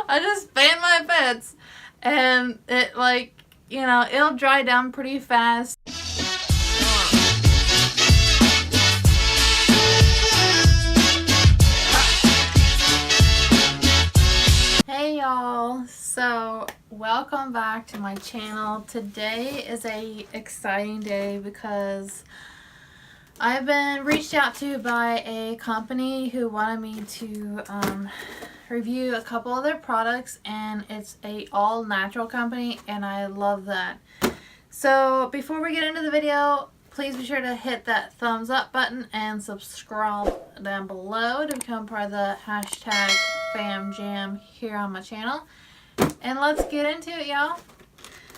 I just fan my pits, and it, like, you know, it'll dry down pretty fast. Hey y'all, so welcome back to my channel. Today is a exciting day because I've been reached out to by a company who wanted me to review a couple of their products, and it's a all natural company, and I love that. So before we get into the video, please be sure to hit that thumbs up button and subscribe down below to become part of the hashtag FamJam here on my channel. And let's get into it, y'all.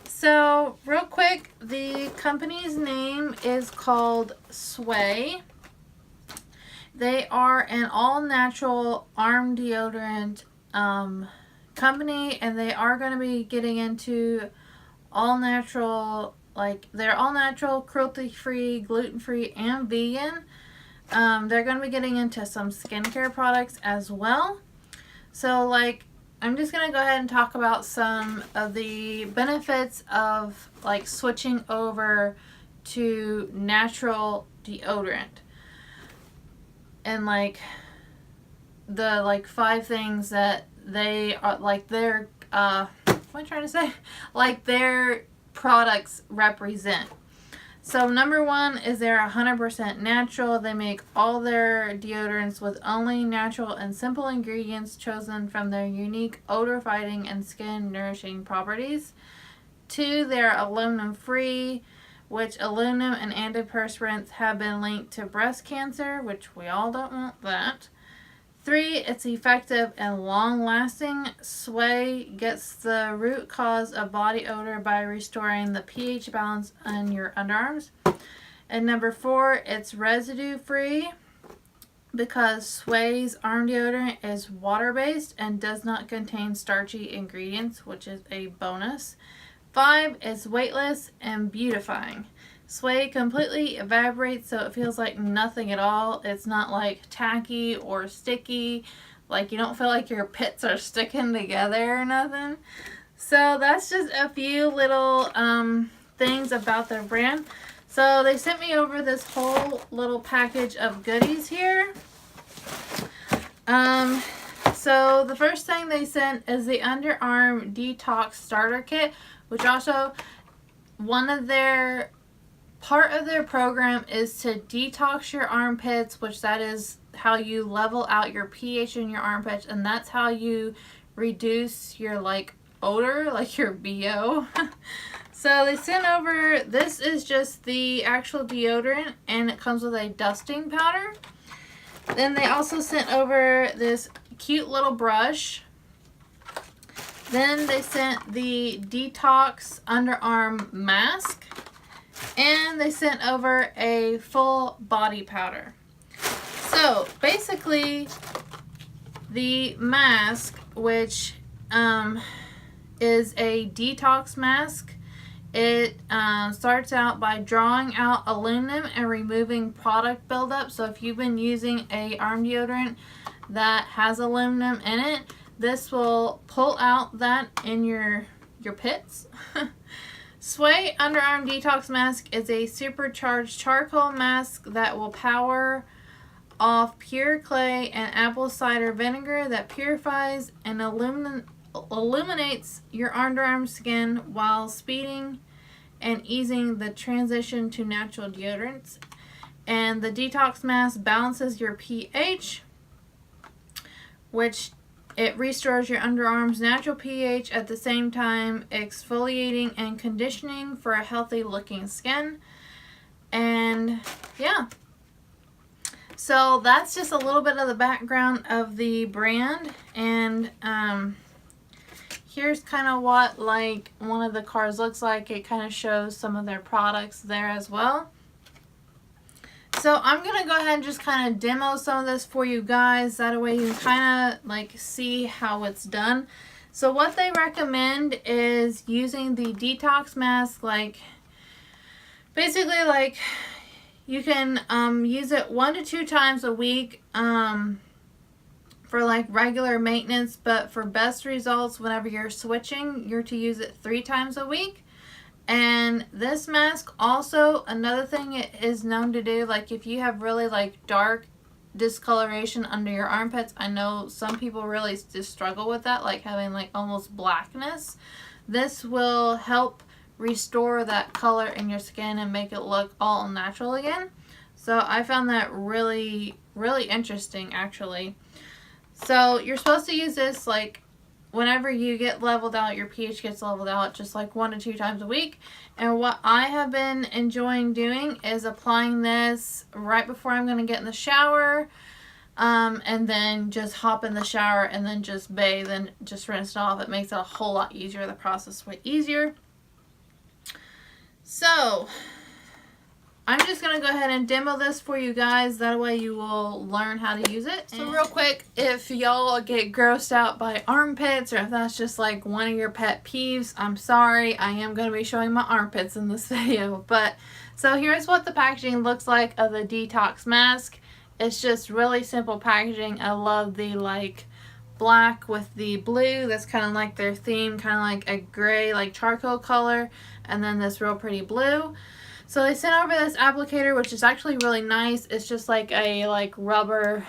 So real quick, the company's name is called Sway. They are an all-natural arm deodorant company, and they are going to be getting into all-natural, like, they're all-natural, cruelty-free, gluten-free, and vegan. They're going to be getting into some skincare products as well. So, like, I'm just going to go ahead and talk about some of the benefits of, like, switching over to natural deodorant. And, like, the, like, 5 things that they are, like, their, what am I trying to say? Like, their products represent. So number 1 is they're 100% natural. They make all their deodorants with only natural and simple ingredients chosen from their unique odor fighting and skin nourishing properties. 2, they're aluminum free, which aluminum and antiperspirants have been linked to breast cancer, which we all don't want that. 3, it's effective and long-lasting. Sway gets the root cause of body odor by restoring the pH balance in your underarms. And number 4, it's residue-free because Sway's arm deodorant is water-based and does not contain starchy ingredients, which is a bonus. 5, it's weightless and beautifying. Sway completely evaporates, so it feels like nothing at all. It's not like tacky or sticky, like you don't feel like your pits are sticking together or nothing. So that's just a few little things about their brand. So they sent me over this whole little package of goodies here. So the first thing they sent is the underarm detox starter kit, which also part of their program is to detox your armpits, which that is how you level out your pH in your armpits, and that's how you reduce your, like, odor, like your BO. So they sent over, this is just the actual deodorant, and it comes with a dusting powder. Then they also sent over this cute little brush. Then they sent the Detox Underarm Mask. And they sent over a full body powder. So basically, the mask, which is a detox mask, it starts out by drawing out aluminum and removing product buildup. So if you've been using a arm deodorant that has aluminum in it, this will pull out that in your pits. Sway Underarm Detox Mask is a supercharged charcoal mask that will power off pure clay and apple cider vinegar that purifies and illuminates your underarm skin while speeding and easing the transition to natural deodorants. And the Detox Mask balances your pH, which it restores your underarm's natural pH at the same time exfoliating and conditioning for a healthy looking skin. And yeah, so that's just a little bit of the background of the brand. And here's kind of what, like, one of the cards looks like. It kind of shows some of their products there as well. So I'm going to go ahead and just kind of demo some of this for you guys. That way you can kind of, like, see how it's done. So what they recommend is using the detox mask, like, basically, like, you can use it 1 to 2 times a week for like regular maintenance, but for best results whenever you're switching, you're to use it 3 times a week. And this mask also, another thing it is known to do, like if you have really like dark discoloration under your armpits, I know some people really just struggle with that, like having like almost blackness. This will help restore that color in your skin and make it look all natural again. So I found that really, really interesting actually. So you're supposed to use this like whenever you get leveled out, your pH gets leveled out, just like 1 to 2 times a week. And what I have been enjoying doing is applying this right before I'm going to get in the shower, and then just hop in the shower and then just bathe and just rinse it off. It makes it a whole lot easier. The process way easier. So I'm just going to go ahead and demo this for you guys. That way you will learn how to use it. So real quick, if y'all get grossed out by armpits, or if that's just like one of your pet peeves, I'm sorry. I am going to be showing my armpits in this video. But so here's what the packaging looks like of the Detox Mask. It's just really simple packaging. I love the like black with the blue. That's kind of like their theme, kind of like a gray like charcoal color, and then this real pretty blue. So they sent over this applicator, which is actually really nice. It's just like a like rubber,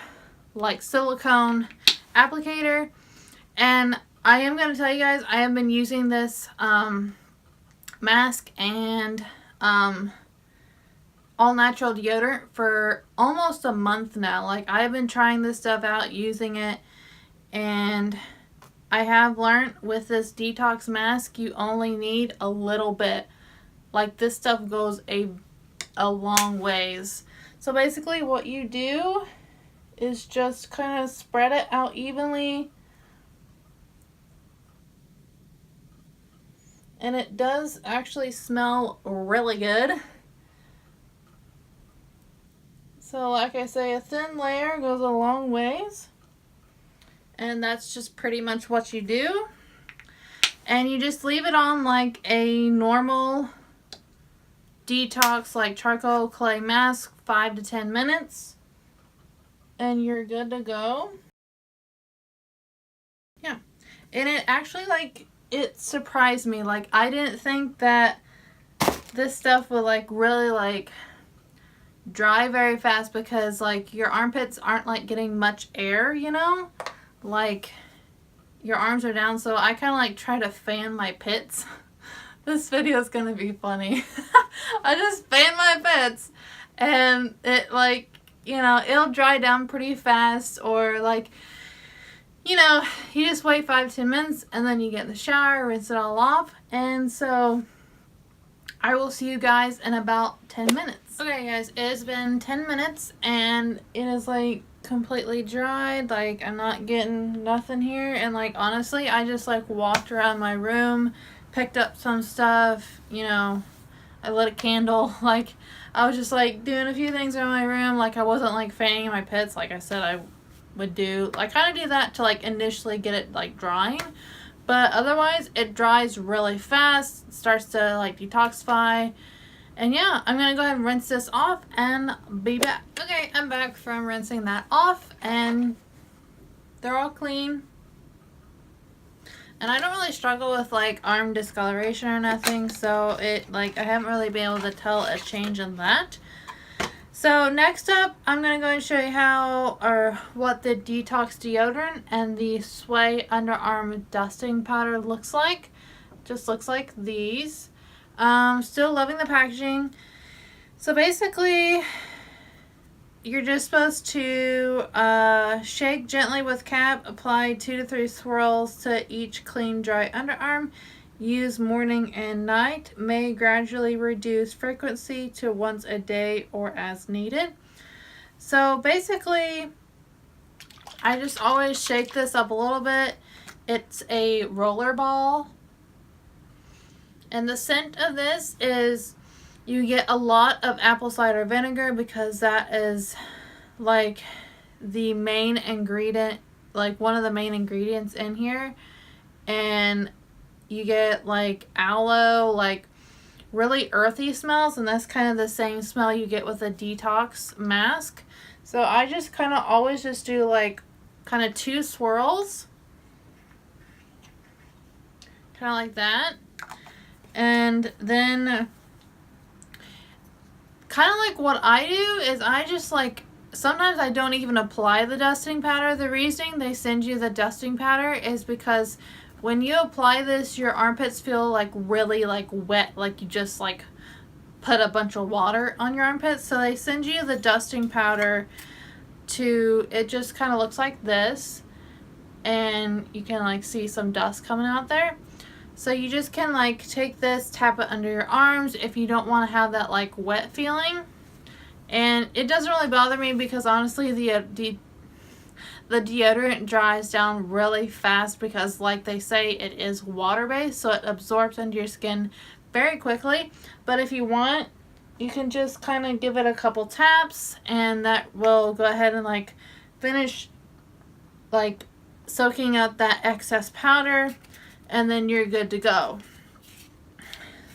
like silicone applicator. And I am going to tell you guys, I have been using this mask and all natural deodorant for almost a month now. Like I've been trying this stuff out, using it, and I have learned with this detox mask, you only need a little bit. Like this stuff goes a long ways. So basically what you do is just kind of spread it out evenly. And it does actually smell really good. So like I say, a thin layer goes a long ways. And that's just pretty much what you do. And you just leave it on like a normal detox like charcoal clay mask, 5 to 10 minutes, and you're good to go. Yeah, and it actually like it surprised me. Like I didn't think that this stuff would like really like dry very fast, because like your armpits aren't like getting much air, you know, like your arms are down. So I kind of like try to fan my pits. This video is going to be funny. I just fan my pits and it like, you know, it'll dry down pretty fast, or like, you know, you just wait 5-10 minutes and then you get in the shower, rinse it all off. And so I will see you guys in about 10 minutes. Okay guys, it has been 10 minutes and it is like completely dried. Like I'm not getting nothing here. And like honestly, I just like walked around my room, picked up some stuff, you know, I lit a candle. Like I was just like doing a few things around my room. Like I wasn't like fanning my pits like I said I would do. I kind of do that to like initially get it like drying, but otherwise it dries really fast. It starts to like detoxify. And yeah, I'm gonna go ahead and rinse this off and be back. Okay, I'm back from rinsing that off and they're all clean. And I don't really struggle with like arm discoloration or nothing, so it like I haven't really been able to tell a change in that. So next up, I'm going to go and show you how or what the Detox Deodorant and the Sway Underarm Dusting Powder looks like. Just looks like these. Still loving the packaging. So basically, you're just supposed to shake gently with cap, apply 2 to 3 swirls to each clean, dry underarm. Use morning and night. May gradually reduce frequency to once a day or as needed. So basically, I just always shake this up a little bit. It's a roller ball. And the scent of this is, you get a lot of apple cider vinegar, because that is like the main ingredient, like one of the main ingredients in here. And you get like aloe, like really earthy smells, and that's kind of the same smell you get with a detox mask. So I just kind of always just do like kind of 2 swirls. Kind of like that. And then kind of like what I do is I just like, sometimes I don't even apply the dusting powder. The reason they send you the dusting powder is because when you apply this, your armpits feel like really like wet, like you just like put a bunch of water on your armpits. So they send you the dusting powder to, it just kind of looks like this, and you can like see some dust coming out there. So you just can like take this, tap it under your arms if you don't want to have that like wet feeling. And it doesn't really bother me because honestly the deodorant dries down really fast because, like they say, it is water based, so it absorbs into your skin very quickly. But if you want, you can just kind of give it a couple taps, and that will go ahead and like finish like soaking up that excess powder, and then you're good to go.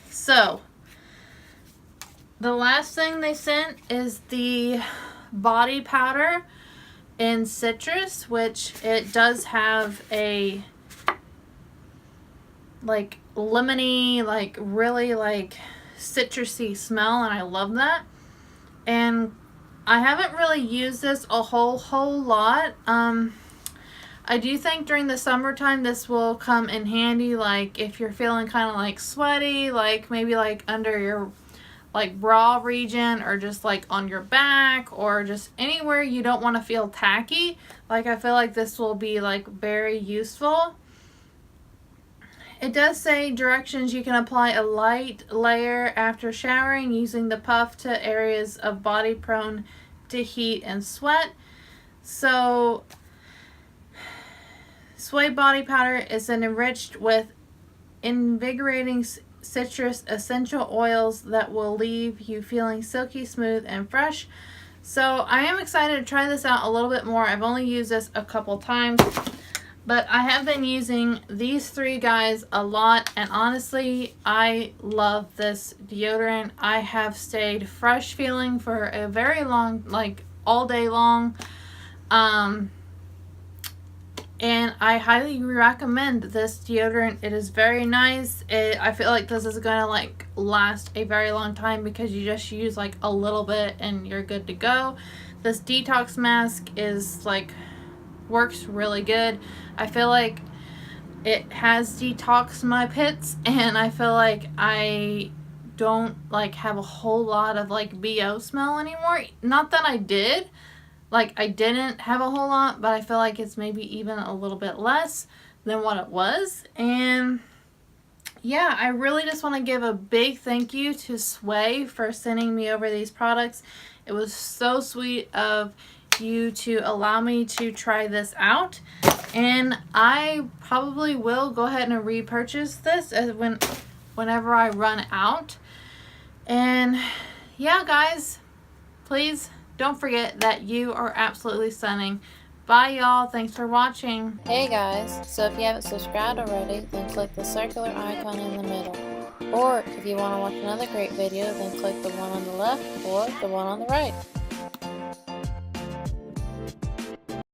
So the last thing they sent is the body powder in citrus, which it does have a like lemony, like really like citrusy smell, and I love that. And I haven't really used this a whole lot. I do think during the summertime this will come in handy, like if you're feeling kind of like sweaty, like maybe like under your like bra region, or just like on your back, or just anywhere you don't want to feel tacky. Like I feel like this will be like very useful. It does say directions: you can apply a light layer after showering using the puff to areas of body prone to heat and sweat. So Sway body powder is enriched with invigorating citrus essential oils that will leave you feeling silky smooth and fresh. So I am excited to try this out a little bit more. I've only used this a couple times, but I have been using these 3 guys a lot, and honestly I love this deodorant. I have stayed fresh feeling for a very long, like all day long, and I highly recommend this deodorant. It is very nice. I feel like this is gonna like last a very long time because you just use like a little bit and you're good to go. This Detox Mask is like, works really good. I feel like it has detoxed my pits, and I feel like I don't like have a whole lot of like BO smell anymore. Not that I did. Like, I didn't have a whole lot, but I feel like it's maybe even a little bit less than what it was. And yeah, I really just want to give a big thank you to Sway for sending me over these products. It was so sweet of you to allow me to try this out. And I probably will go ahead and repurchase this whenever I run out. And yeah, guys, please don't forget that you are absolutely stunning. Bye, y'all. Thanks for watching. Hey guys, so if you haven't subscribed already, then click the circular icon in the middle. Or if you want to watch another great video, then click the one on the left or the one on the right.